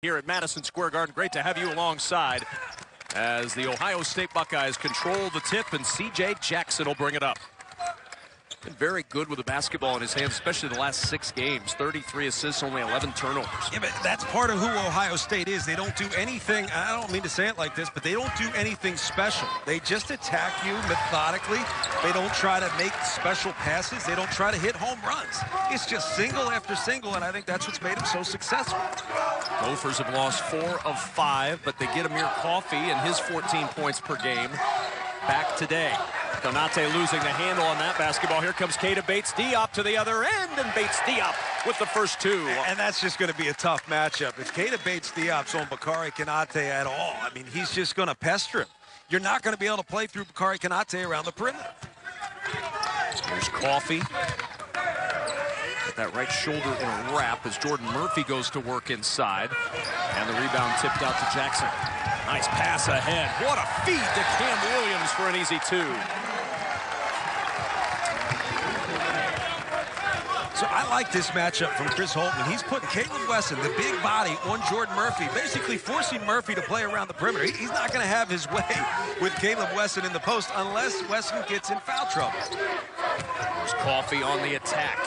Here at Madison Square Garden. Great to have you alongside as the Ohio State Buckeyes control the tip, and C.J. Jackson will bring it up. Been very good with the basketball in his hands, especially the last 6 games. 33 assists, only 11 turnovers. Yeah, but that's part of who Ohio State is. They don't do anything, I don't mean to say it like this, but they don't do anything special. They just attack you methodically. They don't try to make special passes. They don't try to hit home runs. It's just single after single, and I think that's what's made them so successful. Gophers have lost 4 of 5, but they get Amir Coffey and his 14 points per game back today. Konate losing the handle on that basketball. Here comes Keita Bates-Diop to the other end, and Bates-Diop with the first 2. And that's just going to be a tough matchup. If Keita Bates-Diop's on Bakari Konate at all, I mean, he's just going to pester him. You're not going to be able to play through Bakari Konate around the perimeter. Here's Coffey. Got that right shoulder in a wrap as Jordan Murphy goes to work inside. And the rebound tipped out to Jackson. Nice pass ahead. What a feed to Cam Williams for an easy 2. So I like this matchup from Chris Holtman. He's putting Caleb Wesson, the big body, on Jordan Murphy, basically forcing Murphy to play around the perimeter. He's not going to have his way with Caleb Wesson in the post unless Wesson gets in foul trouble. There's Coffey on the attack.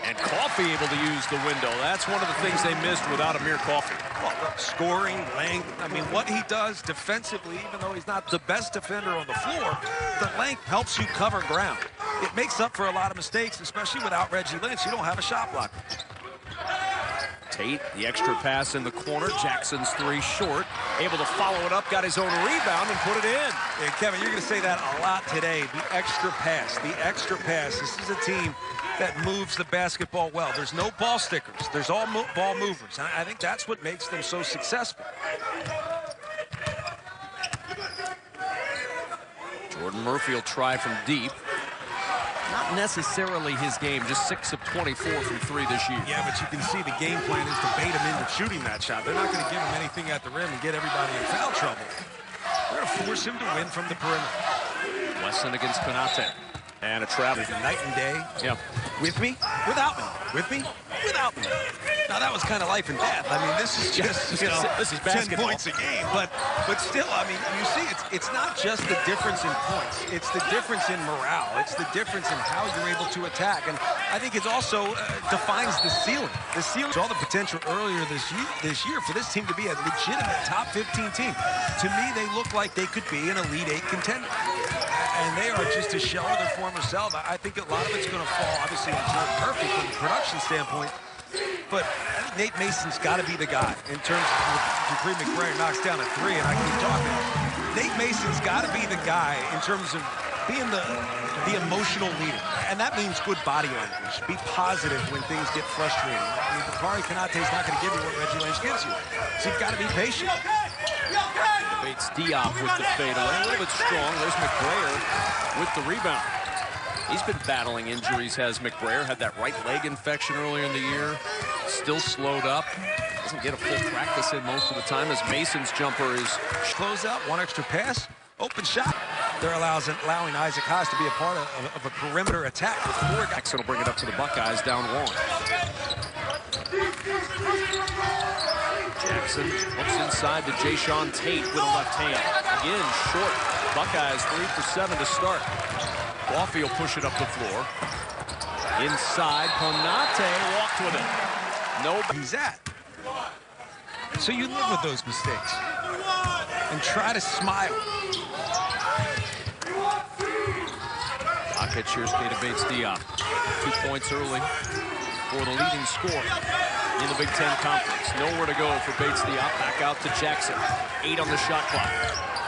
And Coffey able to use the window. That's one of the things they missed without Amir Coffey. Well, scoring, length, I mean, what he does defensively, even though he's not the best defender on the floor, the length helps you cover ground. It makes up for a lot of mistakes, especially without Reggie Lynch. You don't have a shot blocker. Tate, the extra pass in the corner. Jackson's 3 short. Able to follow it up, got his own rebound and put it in. And Kevin, you're going to say that a lot today. The extra pass, the extra pass. This is a team that moves the basketball well. There's no ball stickers. There's all ball movers. And I think that's what makes them so successful. Jordan Murphy will try from deep. Not necessarily his game, just 6 of 24 from 3 this year. Yeah, but you can see the game plan is to bait him into shooting that shot. They're not going to give him anything at the rim and get everybody in foul trouble. They're going to force him to win from the perimeter. Wesson against Konate. And a travel. Night and day. Yeah. With me, without me. With me, without me. Now, that was kind of life and death. I mean, this is just, you know, this is 10 points a game. But still, I mean, you see, it's not just the difference in points. It's the difference in morale. It's the difference in how you're able to attack. And I think it also defines the ceiling. The ceiling saw the potential earlier this year for this team to be a legitimate top 15 team. To me, they look like they could be an Elite 8 contender. And they are just a shell of their former self. I think a lot of it's going to fall, obviously, on Jordan Murphy from a production standpoint. But I think Nate Mason's got to be the guy in terms of Dupree McBrayer knocks down a 3, and I keep talking. Nate Mason's got to be the guy in terms of being the emotional leader. And that means good body language. Be positive when things get frustrating. I mean, Bakari Konate's not going to give you what Reggie Lynch gives you. So you've got to be patient. Bates-Diop with the fadeaway. A little bit strong. There's McBrayer with the rebound. He's been battling injuries, has McBrayer. Had that right leg infection earlier in the year. Still slowed up. Doesn't get a full practice in most of the time as Mason's jumper is close out. One extra pass. Open shot. They're allowing Isaac Haas to be a part of a perimeter attack. Jackson will bring it up to the Buckeyes down 1. Jackson looks inside to Jayshawn Tate with a left hand. Again, short. Buckeyes 3 for 7 to start. Coffey will push it up the floor. Inside, Konate walked with it. No, he's at. So you live with those mistakes and try to smile. Pocket, here's Keita Bates-Diop. 2 points early for the leading scorer in the Big Ten Conference. Nowhere to go for Bates-Diop. Back out to Jackson. 8 on the shot clock.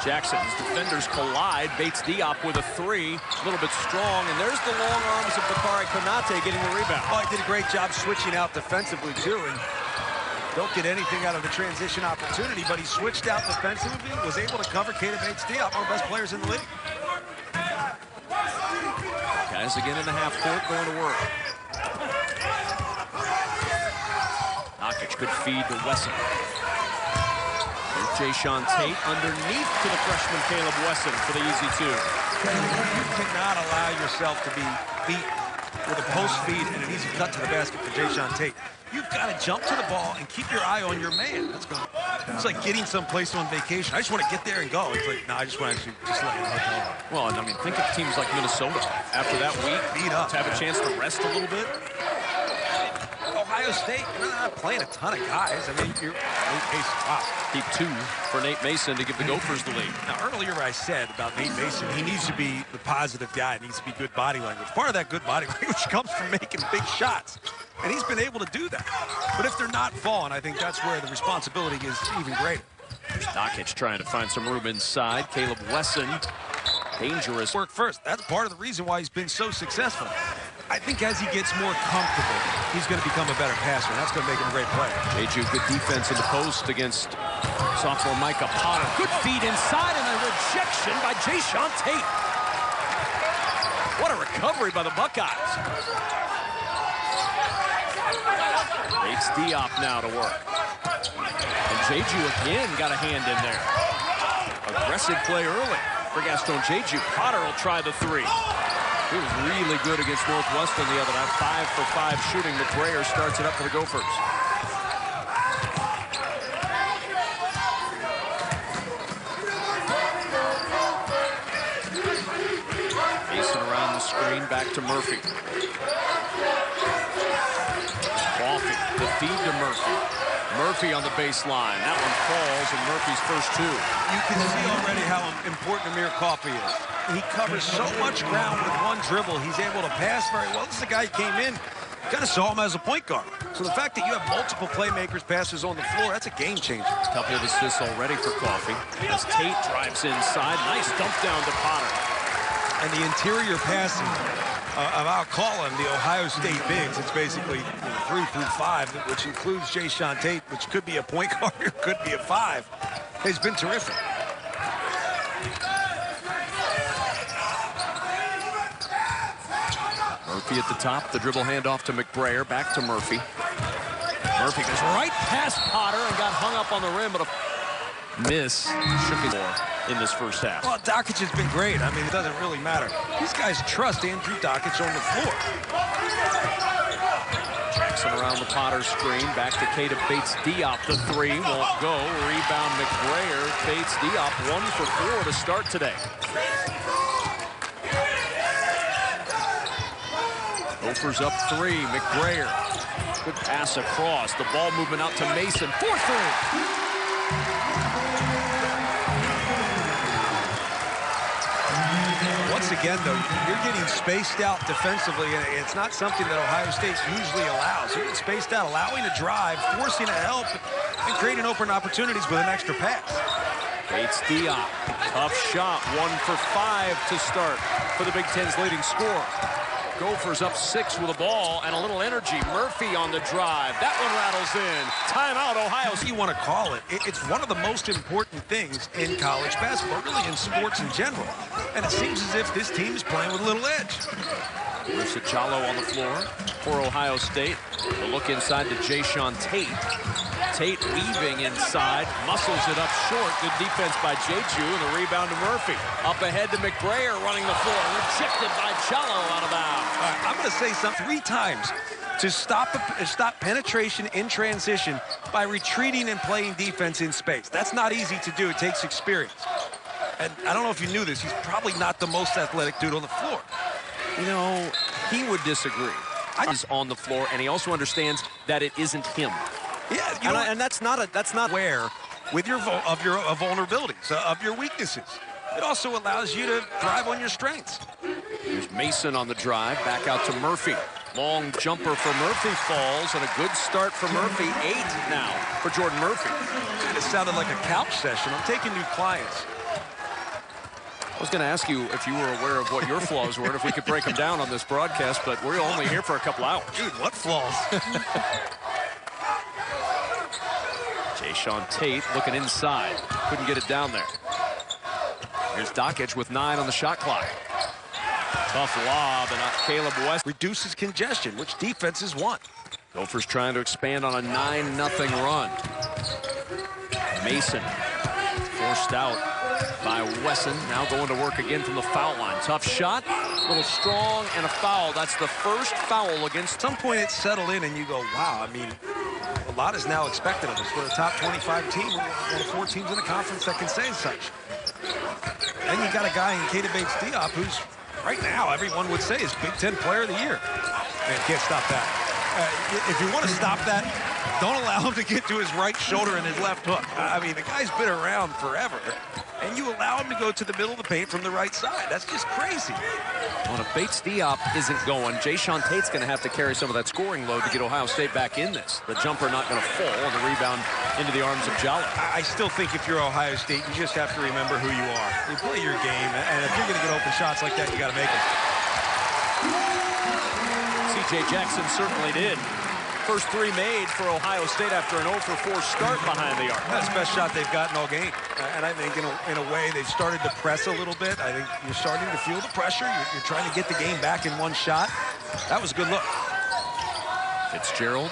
Jackson's defenders collide. Bates-Diop with a 3. A little bit strong. And there's the long arms of Bakari Konate getting the rebound. Oh, he did a great job switching out defensively, too. And don't get anything out of the transition opportunity, but he switched out defensively, was able to cover Keita Bates-Diop, one of the best players in the league. Guys again in the half court going to work. Nakic could feed to Wesson. There's Jayshawn Tate underneath to the freshman Caleb Wesson for the easy 2. You cannot allow yourself to be beat with a post feed and an easy cut to the basket for Jayshawn Tate. You've got to jump to the ball and keep your eye on your man. It's like getting someplace on vacation. I just want to get there and go. It's like, no, I just want to just let it hotel. Well, and I mean, think of teams like Minnesota after that week, beat up, to have a chance to rest a little bit. Ohio State, you're not playing a ton of guys. I mean, you're Nate Mason. Wow. Keep 2 for Nate Mason to give the Gophers the lead. Now, earlier I said about Nate Mason, he needs to be the positive guy. It needs to be good body language. Part of that good body language comes from making big shots. And he's been able to do that. But if they're not falling, I think that's where the responsibility is even greater. There's Dockich trying to find some room inside. Caleb Wesson, dangerous. Work first. That's part of the reason why he's been so successful. I think as he gets more comfortable, he's going to become a better passer, and that's going to make him a great player. Jeju, good defense in the post against sophomore Micah Potter. Good feed inside, and a rejection by Jayshawn Tate. What a recovery by the Buckeyes. Bates Diop now to work. And Jeju again got a hand in there. Aggressive play early for Gaston Jeju. Potter will try the 3. He was really good against Northwestern the other night. 5 for 5 shooting. McBrayer starts it up for the Gophers. Mason around the screen, back to Murphy. Coffee, the feed to Murphy. Murphy on the baseline. That one falls, and Murphy's first 2. You can see already how important Amir Coffey is. He covers so much ground with one dribble. He's able to pass very well. This is a guy who came in, kind of saw him as a point guard. So the fact that you have multiple playmakers, passers on the floor, that's a game changer. A couple of assists already for Coffey. As Tate drives inside, nice dump down to Potter. And the interior passing, I'll call him the Ohio State bigs. It's basically 3 through 5, which includes Jayshawn Tate, which could be a point guard, or could be a 5. Has been terrific. Murphy at the top, the dribble handoff to McBrayer, back to Murphy. Murphy goes right past Potter and got hung up on the rim, but a miss. Shook his more in this first half. Well, Dockich has been great. I mean, it doesn't really matter. These guys trust Andrew Dockich on the floor. Jackson around the Potter screen, back to Caleb Bates Diop. The 3 won't go. Rebound McBrayer. Bates Diop 1 for 4 to start today. Gophers up 3. McBrayer. Good pass across. The ball movement out to Mason. 4-3. Once again, though, you're getting spaced out defensively, and it's not something that Ohio State usually allows. You're getting spaced out, allowing a drive, forcing a help, and creating open opportunities with an extra pass. Bates Diop. Tough shot. 1 for 5 to start for the Big Ten's leading scorer. Gophers up 6 with a ball and a little energy. Murphy on the drive. That one rattles in. Timeout, Ohio State. You want to call it. It's one of the most important things in college basketball, really in sports in general. And it seems as if this team is playing with a little edge. There's Jallo on the floor for Ohio State. The look inside to Jayshawn Tate. Tate weaving inside, muscles it up short. Good defense by Jeju, and the rebound to Murphy. Up ahead to McBrayer running the floor. Rejected by Jallo out of bounds. All right, I'm going to say something 3 times to stop penetration in transition by retreating and playing defense in space. That's not easy to do. It takes experience. And I don't know if you knew this. He's probably not the most athletic dude on the floor. You know, he would disagree. He's on the floor, and he also understands that it isn't him. Yeah, and that's not aware with your vulnerabilities, of your weaknesses. It also allows you to thrive on your strengths. Here's Mason on the drive, back out to Murphy. Long jumper for Murphy falls, and a good start for Murphy. 8 now for Jordan Murphy. It sounded like a couch session. I'm taking new clients. I was going to ask you if you were aware of what your flaws were and if we could break them down on this broadcast, but we're only here for a couple hours. Dude, what flaws? Jayshawn Tate looking inside. Couldn't get it down there. Here's Dockich with 9 on the shot clock. Tough lob, and Caleb West reduces congestion, which defenses want. Gophers trying to expand on a 9-0 run. Mason forced out by Wesson. Now going to work again from the foul line. Tough shot. A little strong and a foul. That's the first foul against. At some point it's settled in and you go, wow, I mean, a lot is now expected of us. We're a top 25 team. We're one of 4 teams in the conference that can say such. And you got a guy in Keita Bates-Diop who's right now everyone would say is Big Ten Player of the Year. Man, can't stop that. If you want to stop that, don't allow him to get to his right shoulder and his left hook. I mean, the guy's been around forever, and you allow him to go to the middle of the paint from the right side. That's just crazy. Well, if Bates-Diop isn't going, Jayshawn Tate's going to have to carry some of that scoring load to get Ohio State back in this. The jumper not going to fall, and the rebound into the arms of Jolly. I still think if you're Ohio State, you just have to remember who you are. You play your game, and if you're going to get open shots like that, you got to make them. C.J. Jackson certainly did. First 3 made for Ohio State after an 0-for-4 start behind the arc. That's the best shot they've gotten all game. And I think in a way they've started to press a little bit. I think you're starting to feel the pressure. You're trying to get the game back in one shot. That was a good look. Fitzgerald.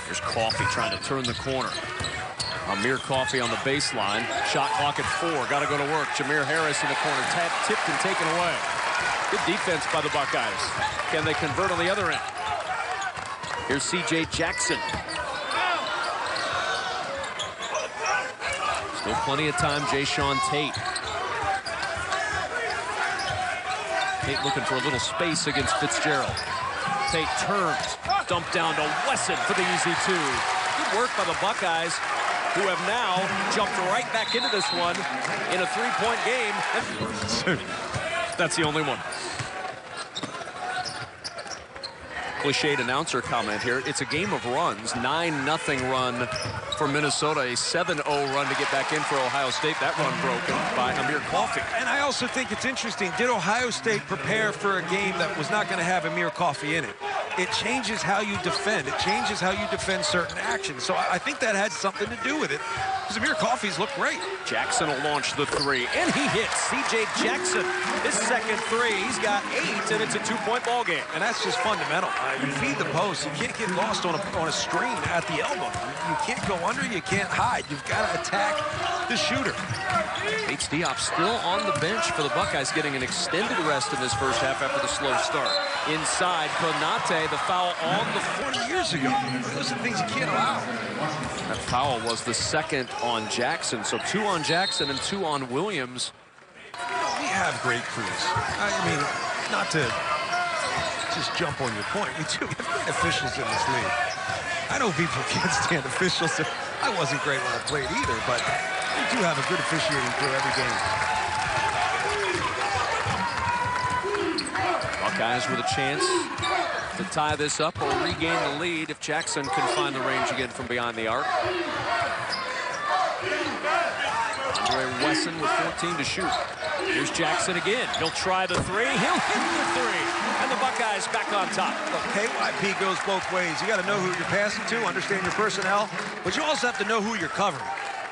Here's Coffey trying to turn the corner. Amir Coffey on the baseline. Shot clock at 4. Got to go to work. Jameer Harris in the corner. Tipped and taken away. Good defense by the Buckeyes. Can they convert on the other end? Here's C.J. Jackson. Still plenty of time. Jayshawn Tate. Tate looking for a little space against Fitzgerald. Tate turns. Dumped down to Wesson for the easy 2. Good work by the Buckeyes, who have now jumped right back into this one in a 3-point game. That's the only one. Cliched announcer comment here. It's a game of runs. 9-0 run for Minnesota. A 7-0 run to get back in for Ohio State. That run broken by Amir Coffey. And I also think it's interesting. Did Ohio State prepare for a game that was not going to have Amir Coffey in it? It changes how you defend. It changes how you defend certain actions. So I think that had something to do with it. Because Amir Coffey's looked great. Jackson will launch the 3, and he hits. C.J. Jackson, his second 3. He's got 8, and it's a 2-point ball game. And that's just fundamental. You feed the post. You can't get lost on a screen at the elbow. You can't go under. You can't hide. You've got to attack the shooter. Bates-Diop still on the bench for the Buckeyes, getting an extended rest in this first half after the slow start. Inside, Konate, the foul on the 40 years ago. Those are things you can't allow. That foul was the second on Jackson. So 2 on Jackson and 2 on Williams. We have great crews. I mean, not to just jump on your point. We do have great officials in this league. I know people can't stand officials. I wasn't great when I played either, but we do have a good officiating crew every game. Buckeyes with a chance to tie this up or regain the lead if Jackson can find the range again from behind the arc. Andre Wesson with 14 to shoot. Here's Jackson again. He'll try the 3. He'll hit the 3. And the Buckeyes back on top. Look, KYP goes both ways. You got to know who you're passing to, understand your personnel, but you also have to know who you're covering.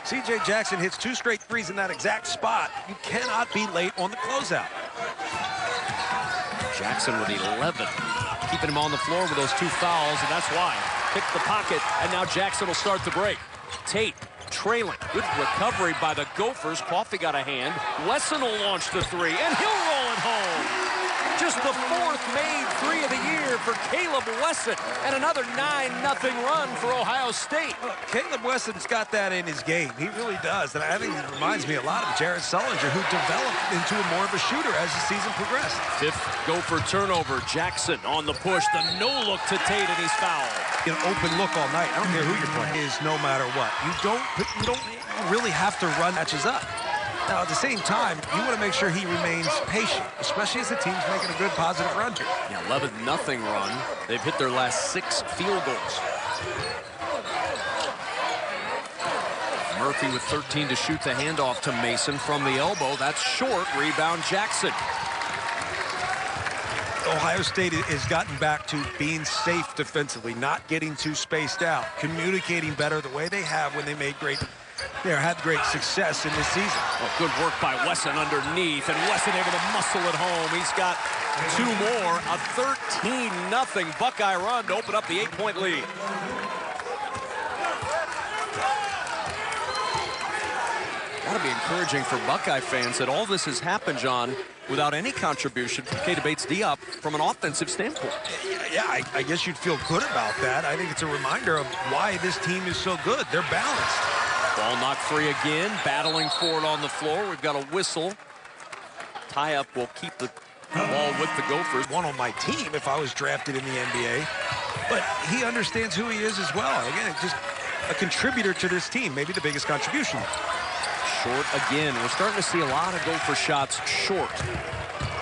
C.J. Jackson hits 2 straight 3s in that exact spot. You cannot be late on the closeout. Jackson with 11. Keeping him on the floor with those 2 fouls, and that's why. Pick the pocket, and now Jackson will start the break. Tate trailing. Good recovery by the Gophers. Coffey got a hand. Wesson will launch the 3, and he'll roll it home. Just the 4th made 3 of the year for Caleb Wesson, and another 9-0 run for Ohio State. Look, Caleb Wesson's got that in his game. He really does. And I think it reminds me a lot of Jared Sullinger, who developed into more of a shooter as the season progressed. 5th Gopher turnover. Jackson on the push. The no-look to Tate, and he's fouled. An open look all night. I don't care who you're playing. Is no matter what. You don't really have to run matches up. Now, at the same time, you want to make sure he remains patient, especially as the team's making a good positive run here. Yeah, 11-0 run. They've hit their last 6 field goals. Murphy with 13 to shoot, the handoff to Mason from the elbow. That's short. Rebound Jackson. Ohio State has gotten back to being safe defensively, not getting too spaced out, communicating better the way they have when they made had great success in this season. Well, good work by Wesson underneath, and Wesson able to muscle it home. He's got 2 more, a 13-0 Buckeye run to open up the 8-point lead. Got to be encouraging for Buckeye fans that all this has happened, John, without any contribution from Keita Bates-Diop from an offensive standpoint. Yeah, I guess you'd feel good about that. I think it's a reminder of why this team is so good. They're balanced. Ball knocked free again, battling for it on the floor. We've got a whistle. Tie-up will keep the ball with the Gophers. One on my team if I was drafted in the NBA. But he understands who he is as well. Again, just a contributor to this team, maybe the biggest contribution. Short again. We're starting to see a lot of Gopher shots short.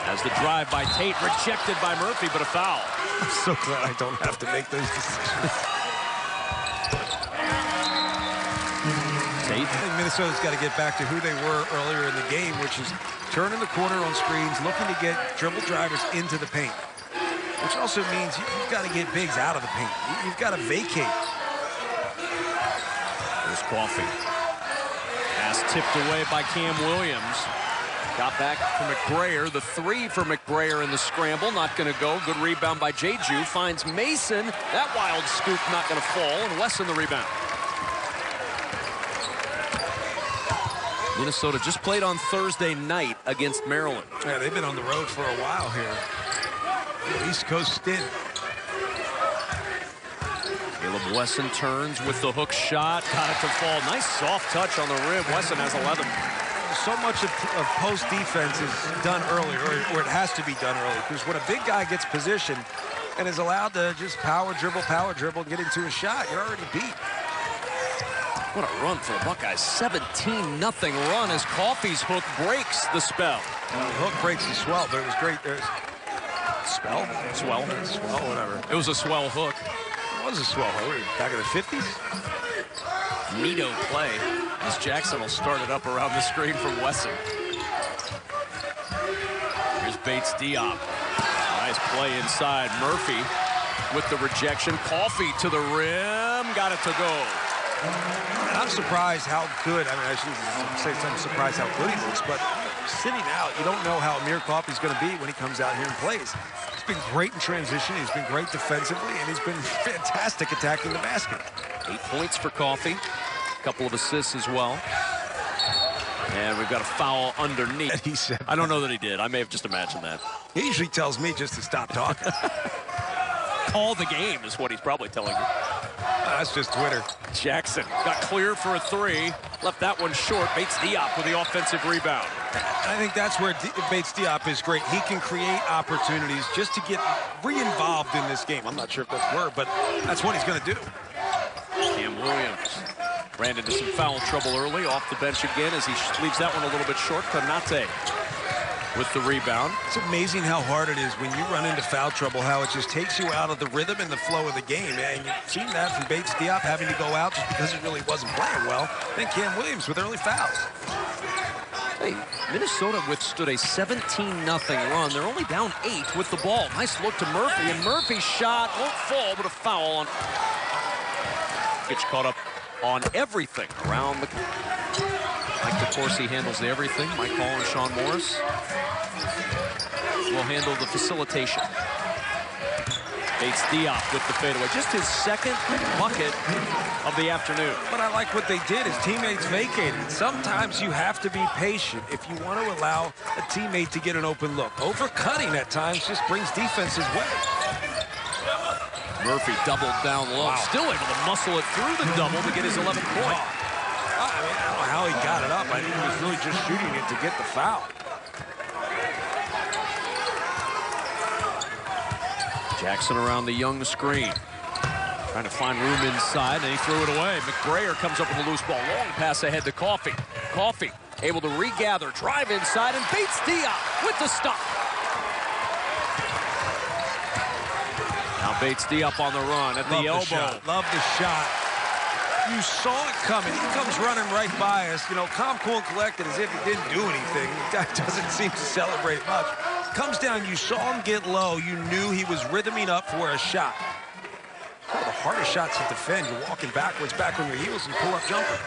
As the drive by Tate, rejected by Murphy, but a foul. I'm so glad I don't have to make those decisions. Tate. I think Minnesota's got to get back to who they were earlier in the game, which is turning the corner on screens, looking to get dribble drivers into the paint. Which also means you've got to get bigs out of the paint. You've got to vacate. There's Coffee. Pass tipped away by Cam Williams. Got back for McBrayer. The three for McBrayer in the scramble. Not going to go. Good rebound by Jeju. Finds Mason. That wild scoop not going to fall. And Wesson the rebound. Minnesota just played on Thursday night against Maryland. Yeah, they've been on the road for a while here. East Coast stint. Caleb Wesson turns with the hook shot. Got it to fall. Nice soft touch on the rim. Wesson has 11. So much of post defense is done early, or it has to be done early, because when a big guy gets positioned and is allowed to just power dribble, and get into a shot, you're already beat. What a run for the Buckeyes. 17-0 run as Coffey's hook breaks the spell. The hook breaks the swell, but it was great. Spell? Swell, whatever. It was a swell hook. It was a swell hook. Back in the 50s? Neato play as Jackson will start it up around the screen from Wesson. Here's Bates-Diop. Nice play inside. Murphy with the rejection. Coffey to the rim. Got it to go. And I'm surprised how good, I shouldn't say I'm surprised how good he looks, but sitting out, you don't know how Amir Coffey's going to be when he comes out here and plays. He's been great in transition, he's been great defensively, and he's been fantastic attacking the basket. 8 points for Coffey. A couple of assists as well. And we've got a foul underneath. He said I don't know that he did. I may have just imagined that. He usually tells me just to stop talking. Call the game is what he's probably telling you. That's just Twitter. Jackson got clear for a three. Left that one short. Bates-Diop with the offensive rebound. I think that's where Bates-Diop is great. He can create opportunities just to get re-involved in this game. I'm not sure if that's the word, but that's what he's going to do. Cam Williams ran into some foul trouble early. Off the bench again as he leaves that one a little bit short. Konate with the rebound. It's amazing how hard it is when you run into foul trouble, how it just takes you out of the rhythm and the flow of the game. And you've seen that from Bates-Diop having to go out just because he really wasn't playing well. And Cam Williams with early fouls. Hey, Minnesota withstood a 17-0 run. They're only down 8 with the ball. Nice look to Murphy, and Murphy's shot won't fall, but a foul on. Gets caught up on everything around the. Mike DeCourcy handles the everything. Mike Hall and Sean Morris will handle the facilitation. Bates-Diop with the fadeaway. Just his second bucket of the afternoon. But I like what they did. His teammates vacated. Sometimes you have to be patient if you want to allow a teammate to get an open look. Overcutting at times just brings defenses way. Murphy doubled down low. Wow. Still able to muscle it through the double to get his 11th point. I mean, I don't know how he got it up. I think he was really just shooting it to get the foul. Jackson around the Young screen. Trying to find room inside, and he threw it away. McBrayer comes up with a loose ball. Long pass ahead to Coffey. Coffey able to regather, drive inside, and Bates-Diop with the stop. Now Bates-Diop on the run at the elbow. Love the shot. You saw it coming. He comes running right by us. You know, calm, cool, and collected as if he didn't do anything. The guy doesn't seem to celebrate much. Comes down, you saw him get low. You knew he was rhythming up for a shot. One of the hardest shots to defend. You're walking backwards, back on your heels, and pull up jumper.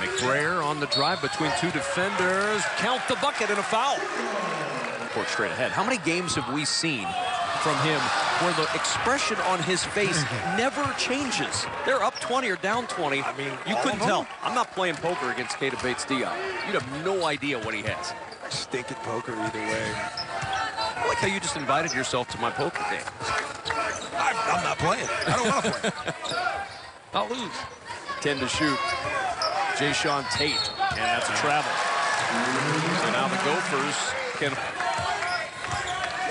McBrayer on the drive between two defenders. Count the bucket and a foul. Court straight ahead. How many games have we seen from him where the expression on his face never changes. They're up 20 or down 20. I mean, you couldn't tell. I'm not playing poker against Keita Bates-Diop. You'd have no idea what he has. Stink at poker either way. I like how you just invited yourself to my poker game. I'm not playing. I don't want to play. I'll lose. 10 to shoot. Jayshawn Tate, and that's a travel. So now the Gophers can...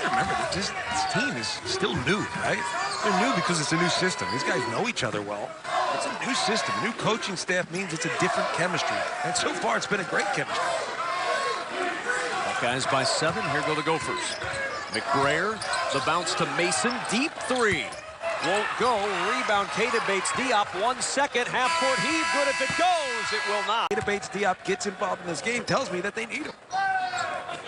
Remember, this team is still new, right? They're new because it's a new system. These guys know each other well. It's a new system. New coaching staff means it's a different chemistry. And so far, it's been a great chemistry. Buckeyes by 7. Here go the Gophers. McBrayer, the bounce to Mason. Deep three. Won't go. Rebound, Keita Bates-Diop. 1 second. Half-court heave. Good if it goes. It will not. Keita Bates-Diop gets involved in this game. Tells me that they need him.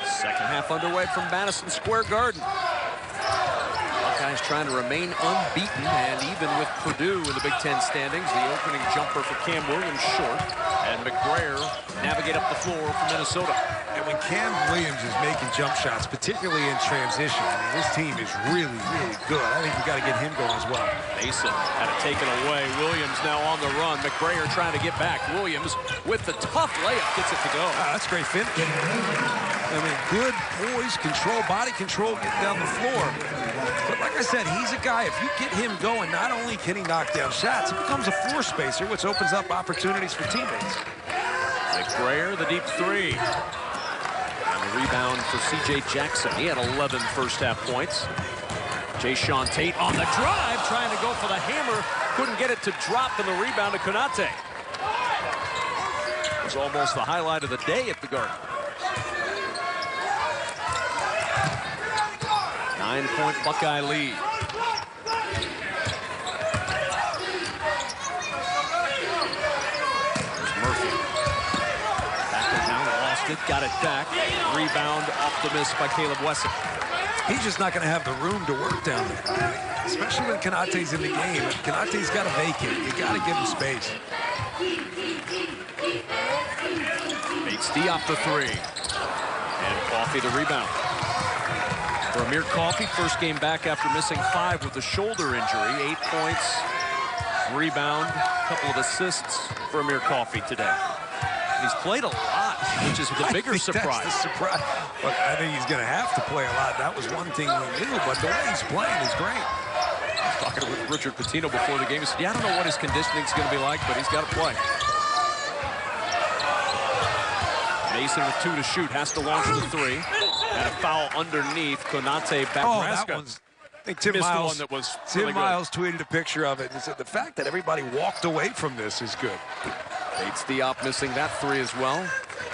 Second half underway from Madison Square Garden. Buckeyes trying to remain unbeaten, and even with Purdue in the Big Ten standings, the opening jumper for Cam Williams short, and McBrayer navigate up the floor for Minnesota. And when Cam Williams is making jump shots, particularly in transition, I mean, this team is really, really good. I think you got to get him going as well. Mason had it taken away. Williams now on the run. McBrayer trying to get back. Williams with the tough layup gets it to go. That's great finish. I mean, good poise, control, body control, getting down the floor. But like I said, he's a guy, if you get him going, not only can he knock down shots, he becomes a floor spacer, which opens up opportunities for teammates. McBrayer, the deep three. And the rebound for C.J. Jackson. He had 11 first-half points. Jayshawn Tate on the drive, trying to go for the hammer. Couldn't get it to drop, and the rebound to Konate. It was almost the highlight of the day at the Garden. 9-point Buckeye lead. There's Murphy. Back it down, lost it, got it back. Rebound off the miss by Caleb Wesson. He's just not going to have the room to work down there, especially when Konate's in the game. If Konate's got to vacate, you got to give him space. Bates-Diop the three. And Coffey the rebound. For Amir Coffey, first game back after missing 5 with a shoulder injury. 8 points, rebound, a couple of assists for Amir Coffey today. And he's played a lot, which is the bigger surprise. That's the surprise. But I think he's going to have to play a lot. That was one thing we knew, but the way he's playing is great. I was talking with Richard Pitino before the game. He said, yeah, I don't know what his conditioning is going to be like, but he's got to play. Mason with 2 to shoot, has to launch the 3. And a foul underneath. Konate back. Oh, that one's... I think Tim Miles, one that was Tim really Miles tweeted a picture of it and said the fact that everybody walked away from this is good. Bates-Diop missing that 3 as well.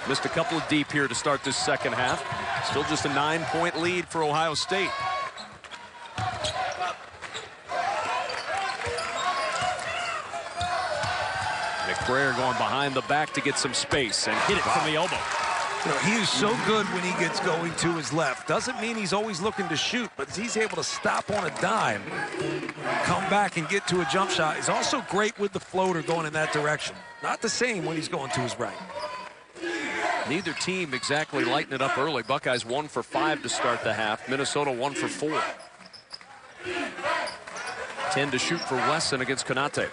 Missed a couple of deep here to start this second half. Still just a 9-point lead for Ohio State. McBrayer going behind the back to get some space and hit it from the elbow. You know, he is so good when he gets going to his left. Doesn't mean he's always looking to shoot, but he's able to stop on a dime, come back and get to a jump shot. He's also great with the floater going in that direction. Not the same when he's going to his right. Neither team exactly lighting it up early. Buckeyes 1 for 5 to start the half. Minnesota 1 for 4. 10 to shoot for Wesson against Konate.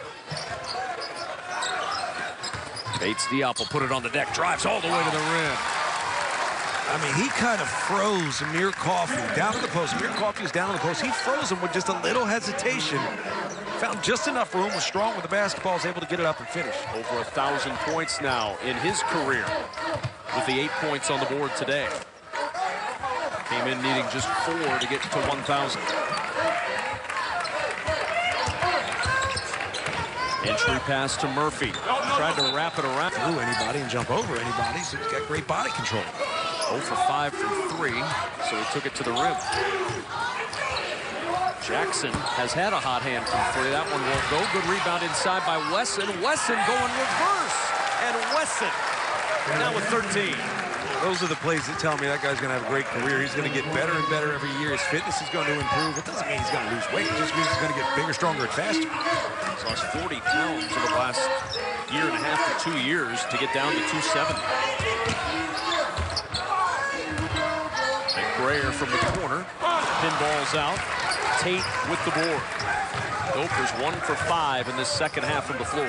Bates-Diop will put it on the deck. Drives all the way to the rim. I mean, he kind of froze Amir Coffey down to the post. Amir Coffey is down to the post. He froze him with just a little hesitation. Found just enough room, was strong with the basketball, was able to get it up and finish. Over 1,000 points now in his career with the 8 points on the board today. Came in needing just 4 to get to 1,000. Entry pass to Murphy. Tried to wrap it around. Through anybody and jump over anybody, so he's got great body control. 0 for 5 from 3, so he took it to the rim. Jackson has had a hot hand from 3. That one won't go. Good rebound inside by Wesson. Wesson going reverse. And Wesson now with 13. Those are the plays that tell me that guy's going to have a great career. He's going to get better and better every year. His fitness is going to improve. It doesn't mean he's going to lose weight. It just means he's going to get bigger, stronger, and faster. He's lost 40 pounds over the last 1.5 to 2 years to get down to 270. McBrayer from the corner. Pinballs out. Tate with the board. Gophers 1 for 5 in this second half from the floor.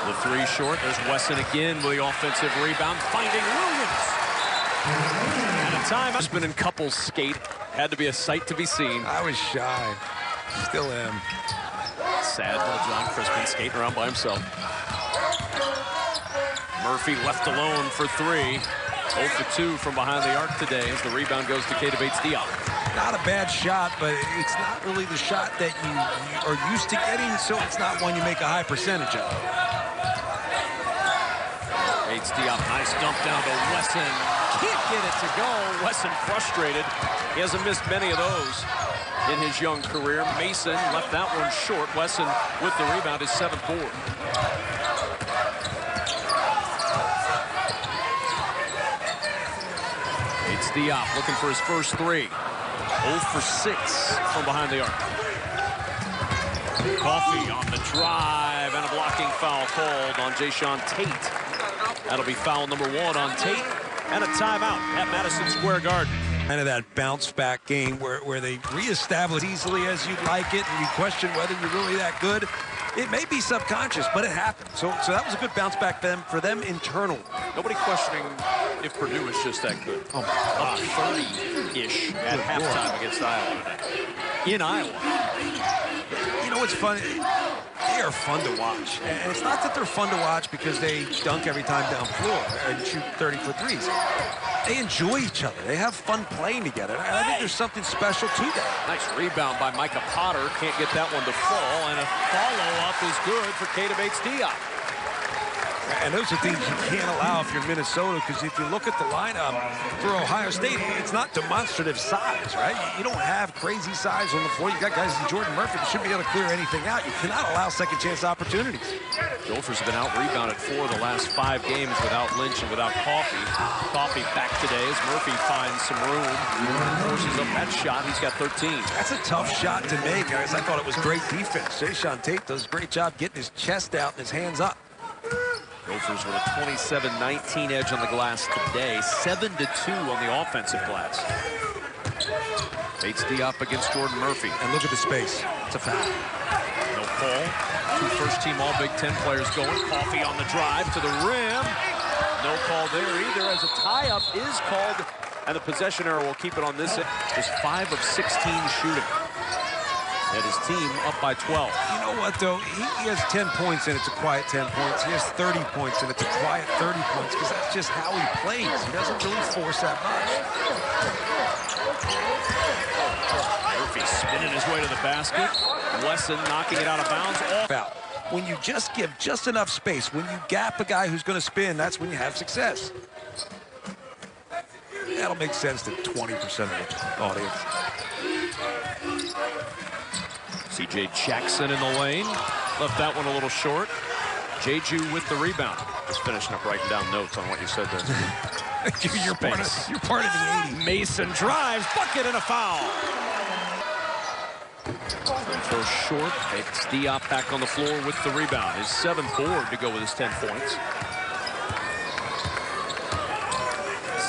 The three short. There's Wesson again with the offensive rebound, finding Williams. And a time. Crispin and Couples skate. Had to be a sight to be seen. I was shy. Still am. Sad little John Crispin skating around by himself. Murphy left alone for 3. 0 for 2 from behind the arc today as the rebound goes to Keita Bates-Diop. Not a bad shot, but it's not really the shot that you are used to getting, so it's not one you make a high percentage of. Bates-Diop, nice dump down to Wesson. Can't get it to go. Wesson frustrated. He hasn't missed many of those in his young career. Mason left that one short. Wesson with the rebound, his 7th board. Bates-Diop looking for his first 3. 0 for 6 from behind the arc. Coffee on the drive and a blocking foul called on Jayshawn Tate. That'll be foul number 1 on Tate and a timeout at Madison Square Garden. Kind of that bounce back game where they reestablish easily as you'd like it and you question whether you're really that good. It may be subconscious, but it happened. So that was a good bounce back for them internal. Nobody questioning if Purdue is just that good. Oh, up 30-ish at halftime against Iowa today. In Iowa. You know what's funny? They are fun to watch. And it's not that they're fun to watch because they dunk every time down floor and shoot 30-foot threes. They enjoy each other. They have fun playing together. And I think there's something special to that. Nice rebound by Micah Potter. Can't get that one to fall. And a follow-up is good for Keita Bates-Diop. And those are things you can't allow if you're Minnesota, because if you look at the lineup for Ohio State, it's not demonstrative size, right? You don't have crazy size on the floor. You got guys like Jordan Murphy that should be able to clear anything out. You cannot allow second chance opportunities. Gophers have been out-rebounded 4 of the last 5 games without Lynch and without Coffee. Coffee back today as Murphy finds some room. Forces up that shot. He's got 13. That's a tough shot to make, guys. I thought it was great defense. Jayshawn Tate does a great job getting his chest out and his hands up. Gophers with a 27-19 edge on the glass today. 7-2 on the offensive glass. Bates-Diop against Jordan Murphy. And look at the space. It's a foul. No call. 2 first-team All-Big Ten players going. Coffee on the drive to the rim. No call there either as a tie-up is called. And the possession arrow will keep it on this. Is 5 of 16 shooting. And his team up by 12. You know what, though? He has 10 points, and it's a quiet 10 points. He has 30 points, and it's a quiet 30 points, because that's just how he plays. He doesn't really force that much. Murphy spinning his way to the basket. Wesson knocking it out of bounds. Off. When you just give just enough space, when you gap a guy who's going to spin, that's when you have success. That'll make sense to 20% of the audience. C.J. Jackson in the lane. Left that one a little short. Jeju with the rebound. Just finishing up writing down notes on what you said there. you're part of the 80s. Mason drives, bucket and a foul. Throw short. Bates-Diop back on the floor with the rebound. His 7th board to go with his 10 points.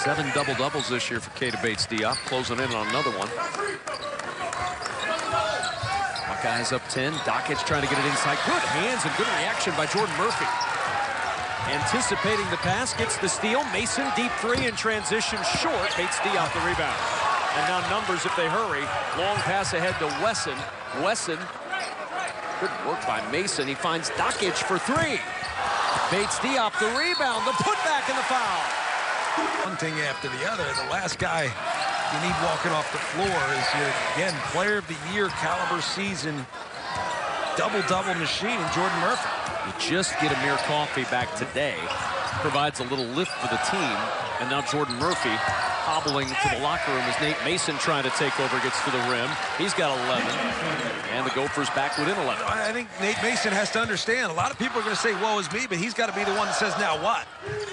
7 double-doubles this year for Keita Bates-Diop. Closing in on another one. Buckeyes up 10. Dockage trying to get it inside. Good hands and good reaction by Jordan Murphy. Anticipating the pass, gets the steal. Mason deep 3 in transition short. Bates-Diop the rebound. And now numbers if they hurry. Long pass ahead to Wesson. Wesson, good work by Mason. He finds Dockage for 3. Bates-Diop the rebound, the putback and the foul. One thing after the other. The last guy you need walking off the floor is your, again, player of the year caliber season, double-double machine in Jordan Murphy. You just get Amir Coffee back today. Provides a little lift for the team. And now Jordan Murphy hobbling to the locker room as Nate Mason trying to take over, gets to the rim. He's got 11. And the Gophers back within 11. I think Nate Mason has to understand. A lot of people are going to say, woe is me, but he's got to be the one that says, now what?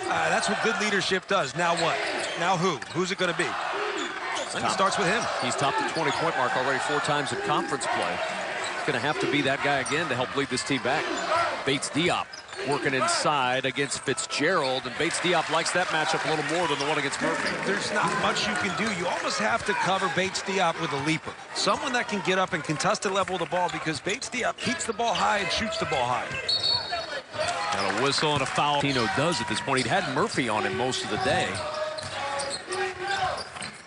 That's what good leadership does. Now what? Now who? Who's it going to be? I think it starts with him. He's topped the 20-point mark already 4 times in conference play. He's going to have to be that guy again to help lead this team back. Bates-Diop working inside against Fitzgerald, and Bates-Diop likes that matchup a little more than the one against Murphy. There's not much you can do. You almost have to cover Bates-Diop with a leaper. Someone that can get up and contested level the ball, because Bates-Diop keeps the ball high and shoots the ball high. Got a whistle and a foul. Tino does at this point. He'd had Murphy on him most of the day.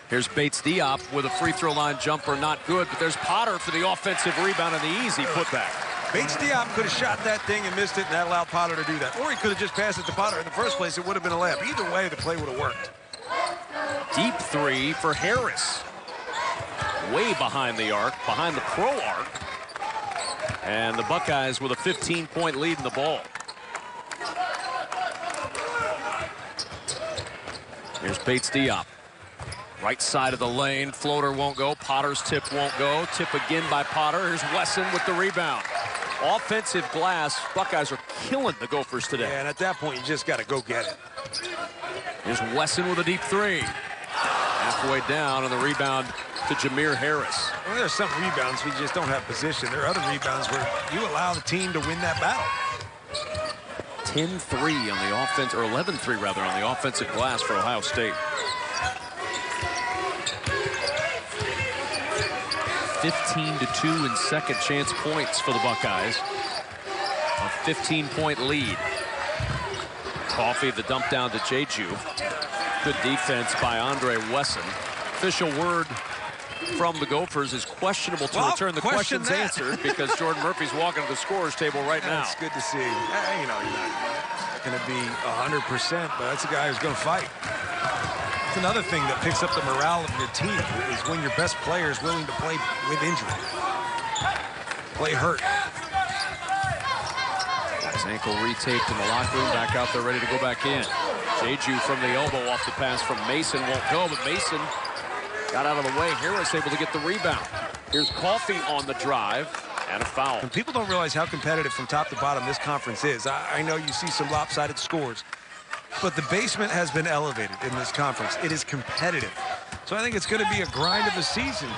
Here's Bates-Diop with a free throw line jumper, not good, but there's Potter for the offensive rebound and the easy putback. Bates-Diop could have shot that thing and missed it, and that allowed Potter to do that. Or he could have just passed it to Potter. In the first place, it would have been a layup. Either way, the play would have worked. Deep three for Harris. Way behind the arc, behind the pro arc. And the Buckeyes with a 15-point lead in the ball. Here's Bates-Diop. Right side of the lane, floater won't go. Potter's tip won't go. Tip again by Potter. Here's Wesson with the rebound. Offensive glass. Buckeyes are killing the Gophers today. Yeah, and at that point, you just got to go get it. Here's Wesson with a deep three. Halfway down, and the rebound to Jameer Harris. Well, there's some rebounds we just don't have position. There are other rebounds where you allow the team to win that battle. 10-3 on the offense, or 11-3 rather, on the offensive glass for Ohio State. 15-2 in second chance points for the Buckeyes. A 15-point lead. Coffey, the dump down to Jeju. Good defense by Andre Wesson. Official word from the Gophers is questionable to return. The question's answered because Jordan Murphy's walking to the scorer's table right now. It's good to see. You know, you're not going to be 100%, but that's a guy who's going to fight. It's another thing that picks up the morale of your team is when your best player is willing to play with injury. Play hurt. His ankle retaped in the locker room, back out there ready to go back in. Jeju from the elbow off the pass from Mason, won't go, but Mason got out of the way. Harris able to get the rebound. Here's Coffey on the drive, and a foul. And people don't realize how competitive from top to bottom this conference is. I know you see some lopsided scores, but the basement has been elevated in this conference. It is competitive. So I think it's going to be a grind of a season.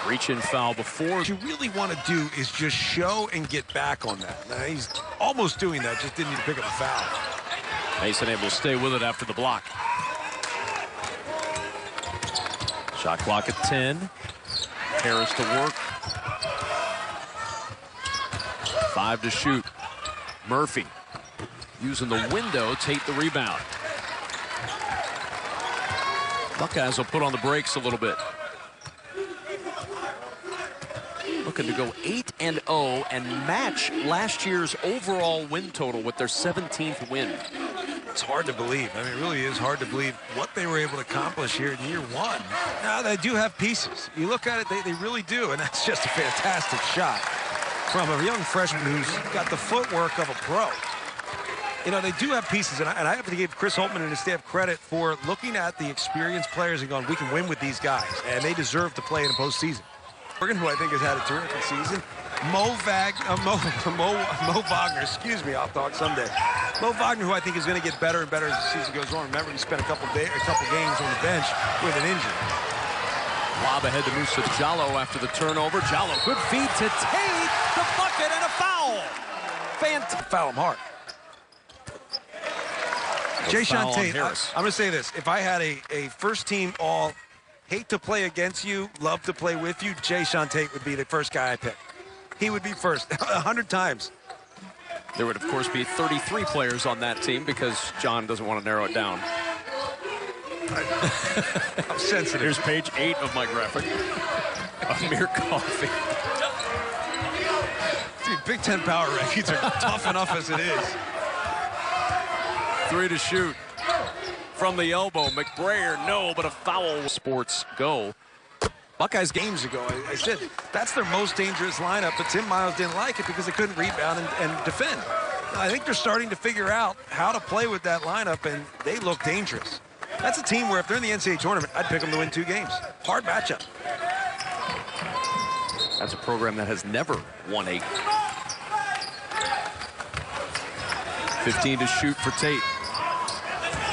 Reach-in foul before. What you really want to do is just show and get back on that. Now, he's almost doing that, just didn't need to pick up a foul. Mason able to stay with it after the block. Shot clock at 10. Harris to work. 5 to shoot. Murphy using the window, Tate the rebound. Buckeyes will put on the brakes a little bit. Looking to go 8-0 and match last year's overall win total with their 17th win. It's hard to believe. I mean, it really is hard to believe what they were able to accomplish here in year one. Now, they do have pieces. You look at it, they really do, and that's just a fantastic shot from a young freshman who's got the footwork of a pro. You know, they do have pieces, and I have to give Chris Holtman and his staff credit for looking at the experienced players and going, we can win with these guys, and they deserve to play in a postseason. Morgan, who I think has had a terrific season. Mo Wagner, excuse me, I'll talk someday. Mo Wagner, who I think is going to get better and better as the season goes on. Remember, he spent a couple games on the bench with an injury. Lob ahead to Musa Jallo after the turnover. Jallo, good feed to Tate, the bucket, and a foul. Fantastic. Foul him hard. Jayshawn Tate, I'm going to say this. If I had a first-team all, hate to play against you, love to play with you, Jayshawn Tate would be the first guy I pick. He would be first 100 times. There would, of course, be 33 players on that team because John doesn't want to narrow it down. I'm sensitive. Here's page 8 of my graphic. Amir Coffey. Dude, Big Ten power rankings are tough enough as it is. 3 to shoot. From the elbow, McBrayer, no, but a foul. Sports go. Buckeyes games ago, I said that's their most dangerous lineup, but Tim Miles didn't like it because they couldn't rebound and defend. I think they're starting to figure out how to play with that lineup, and they look dangerous. That's a team where if they're in the NCAA tournament, I'd pick them to win 2 games. Hard matchup. That's a program that has never won 8. 15 to shoot for Tate.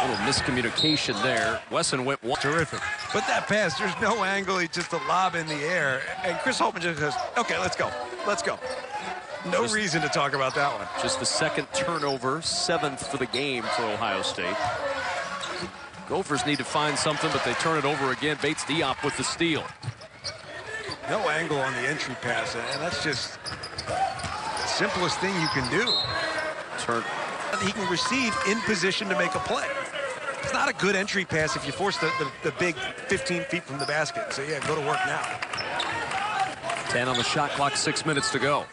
A little miscommunication there. Wesson went one. Terrific. But that pass, there's no angle. He just a lob in the air. And Chris Holtman just goes, okay, let's go. Let's go. No reason to talk about that one. Just the second turnover, 7th for the game for Ohio State. Gophers need to find something, but they turn it over again. Bates Diop with the steal. No angle on the entry pass, and that's just the simplest thing you can do. He can receive in position to make a play. It's not a good entry pass if you force the big 15 feet from the basket. So, yeah, go to work now. 10 on the shot clock, 6 minutes to go.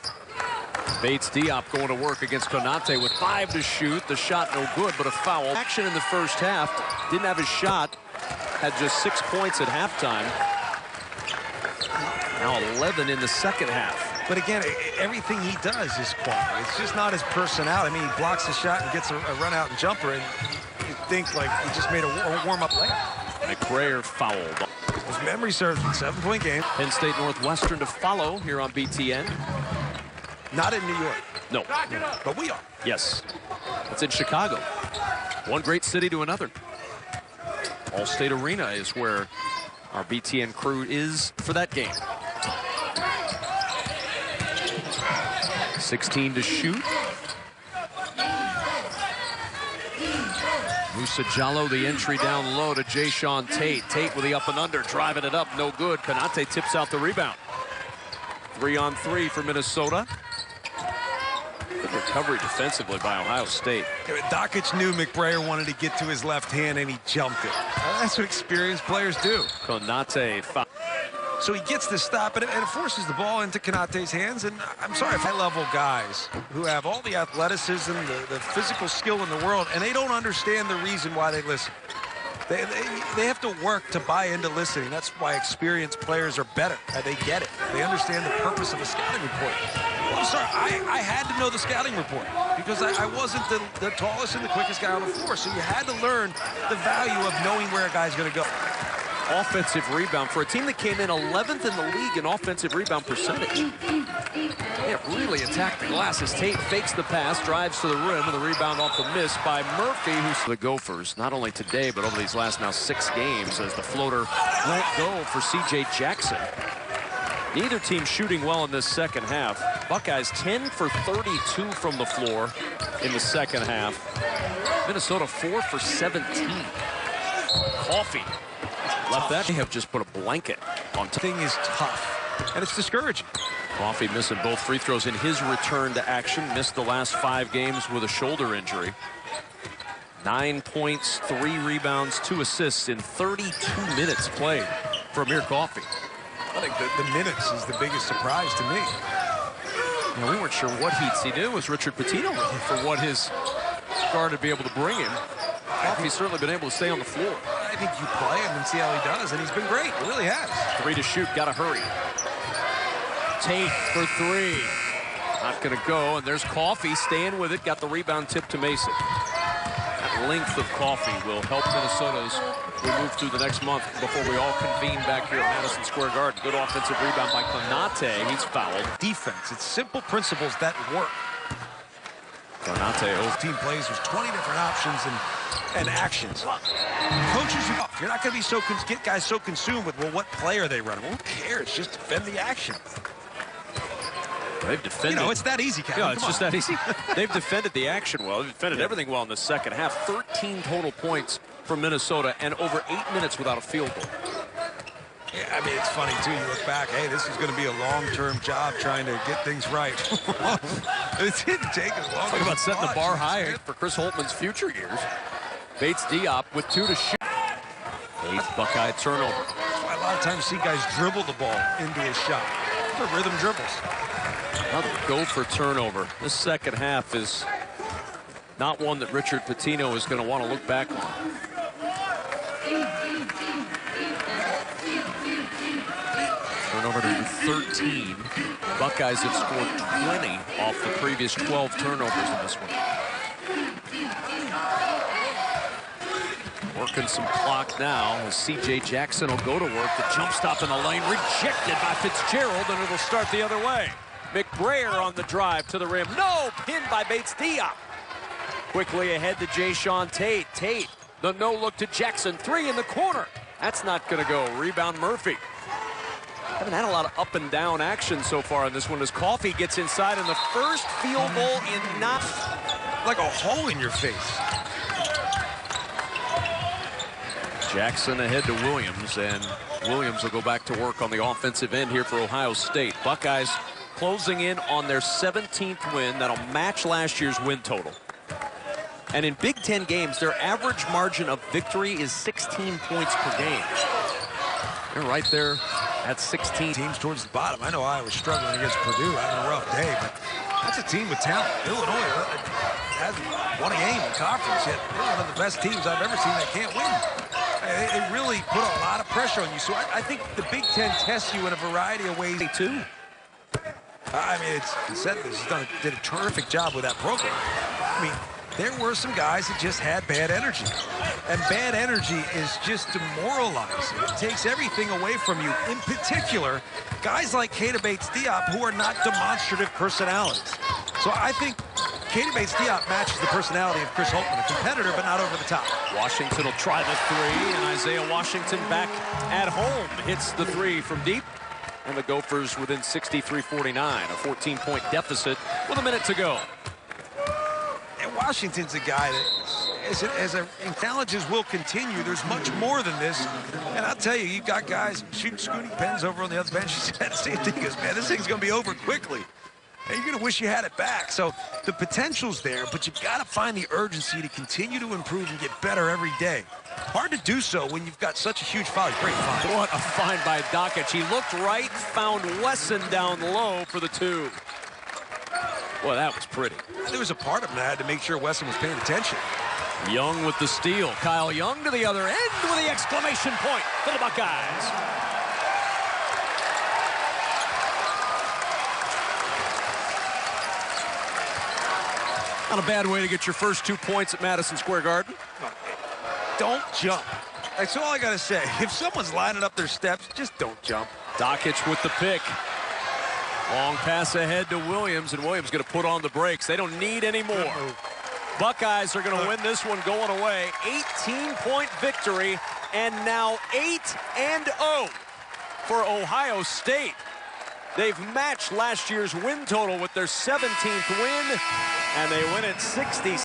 Bates Diop going to work against Konate with 5 to shoot. The shot no good, but a foul. Action in the first half. Didn't have his shot. Had just 6 points at halftime. Now 11 in the second half. But again, everything he does is quality. It's just not his personality. I mean, he blocks the shot and gets a run out and jumper, and you think like he just made a warm-up layup. McBrayer fouled. His memory serves him. 7-point game. Penn State Northwestern to follow here on BTN. Not in New York. No. But we are. Yes. It's in Chicago. One great city to another. All-State Arena is where our BTN crew is for that game. 16 to shoot. Musa Jallo, the entry down low to Jayshawn Tate. Tate with the up and under, driving it up, no good. Konate tips out the rebound. 3-on-3 for Minnesota. Good recovery defensively by Ohio State. Dockich knew McBrayer wanted to get to his left hand, and he jumped it. That's what experienced players do. Konate foul. So he gets the stop, and it forces the ball into Konate's hands. And I'm sorry, high-level guys who have all the athleticism, the physical skill in the world, and they don't understand the reason why they listen. They have to work to buy into listening. That's why experienced players are better. They get it. They understand the purpose of a scouting report. Well, I'm sorry, I had to know the scouting report because I wasn't the tallest and the quickest guy on the floor. So you had to learn the value of knowing where a guy's going to go. Offensive rebound for a team that came in 11th in the league in offensive rebound percentage. They have really attacked the glass as Tate fakes the pass, drives to the rim, and the rebound off the miss by Murphy, who's the Gophers, not only today, but over these last now 6 games, as the floater won't go for C.J. Jackson. Neither team shooting well in this second half. Buckeyes 10 for 32 from the floor in the second half. Minnesota 4 for 17. Coffee left that. They have just put a blanket on. Thing is tough, and it's discouraging. Coffee missing both free throws in his return to action. Missed the last 5 games with a shoulder injury. 9 points, 3 rebounds, 2 assists in 32 minutes played for Amir Coffee. I think the minutes is the biggest surprise to me. Now, we weren't sure what he'd see. It was Richard Pitino for what his guard would be able to bring him. Coffee's certainly been able to stay on the floor. I think you play him and see how he does, and he's been great. He really has. 3 to shoot, gotta hurry. Tate for 3. Not gonna go, and there's Coffee staying with it. Got the rebound tip to Mason. That length of Coffee will help Minnesota as we move through the next month before we all convene back here at Madison Square Garden. Good offensive rebound by Konate. He's fouled. Defense, it's simple principles that work. Konate, team plays with 20 different options and actions. Coaches, you're not going to be get guys so consumed with, well, what play are they running? Well, who cares? Just defend the action. They've defended. You know, it's that easy, Kevin. Yeah, it's just that easy. They've defended the action well. They've defended everything well in the second half. 13 total points from Minnesota and over 8 minutes without a field goal. Yeah, I mean, it's funny, too. You look back, hey, this is going to be a long-term job trying to get things right. It didn't take as long. Talk about setting the bar high for Chris Holtman's future years. Bates Diop with 2 to shoot. 8th Buckeye turnover. That's why a lot of times see guys dribble the ball into a shot. For rhythm dribbles. Another Gopher turnover. This second half is not one that Richard Pitino is going to want to look back on. Turnover to 13. Buckeyes have scored 20 off the previous 12 turnovers in this one. Working some clock now as C.J. Jackson will go to work. The jump stop in the lane rejected by Fitzgerald, and it'll start the other way. McBrayer on the drive to the rim. No! Pinned by Bates Diop. Quickly ahead to Jayshawn Tate. Tate, the no look to Jackson. 3 in the corner. That's not going to go. Rebound Murphy. Haven't had a lot of up and down action so far in this one as Coffee gets inside, and the first field goal in not like a hole in your face. Jackson ahead to Williams, and Williams will go back to work on the offensive end here for Ohio State. Buckeyes closing in on their 17th win. That'll match last year's win total. And in Big Ten games, their average margin of victory is 16 points per game. They're right there at 16. Teams towards the bottom. I know Iowa's struggling against Purdue, having a rough day, but that's a team with talent. Illinois hasn't won a game in conference yet. They're one of the best teams I've ever seen that can't win. They really put a lot of pressure on you. So I think the Big Ten tests you in a variety of ways, too. I mean, did a terrific job with that program. I mean, there were some guys that just had bad energy. And bad energy is just demoralizing. It takes everything away from you. In particular, guys like Keita Bates-Diop who are not demonstrative personalities. So I think Keita Bates-Diop matches the personality of Chris Holtmann, a competitor, but not over the top. Washington will try the three, and Isaiah Washington back at home hits the three from deep. And the Gophers within 63-49, a 14-point deficit with a minute to go. And Washington's a guy that, as challenges will continue, there's much more than this. And I'll tell you, you've got guys shooting scooting pens over on the other bench. He said the same thing. He goes, man, this thing's going to be over quickly. And you're going to wish you had it back. So the potential's there, but you've got to find the urgency to continue to improve and get better every day. Hard to do so when you've got such a huge foul. Great find. What a find by Dockich. He looked right, found Wesson down low for the two. Boy, that was pretty. There was a part of him that had to make sure Wesson was paying attention. Young with the steal. Kyle Young to the other end with the exclamation point for the Buckeyes. Not a bad way to get your first 2 points at Madison Square Garden. Don't jump. That's all I got to say. If someone's lining up their steps, just don't jump. Dockich with the pick. Long pass ahead to Williams, and Williams going to put on the brakes. They don't need any more. Buckeyes are going to win this one going away. 18-point victory, and now 8-0 for Ohio State. They've matched last year's win total with their 17th win, and they win at 60.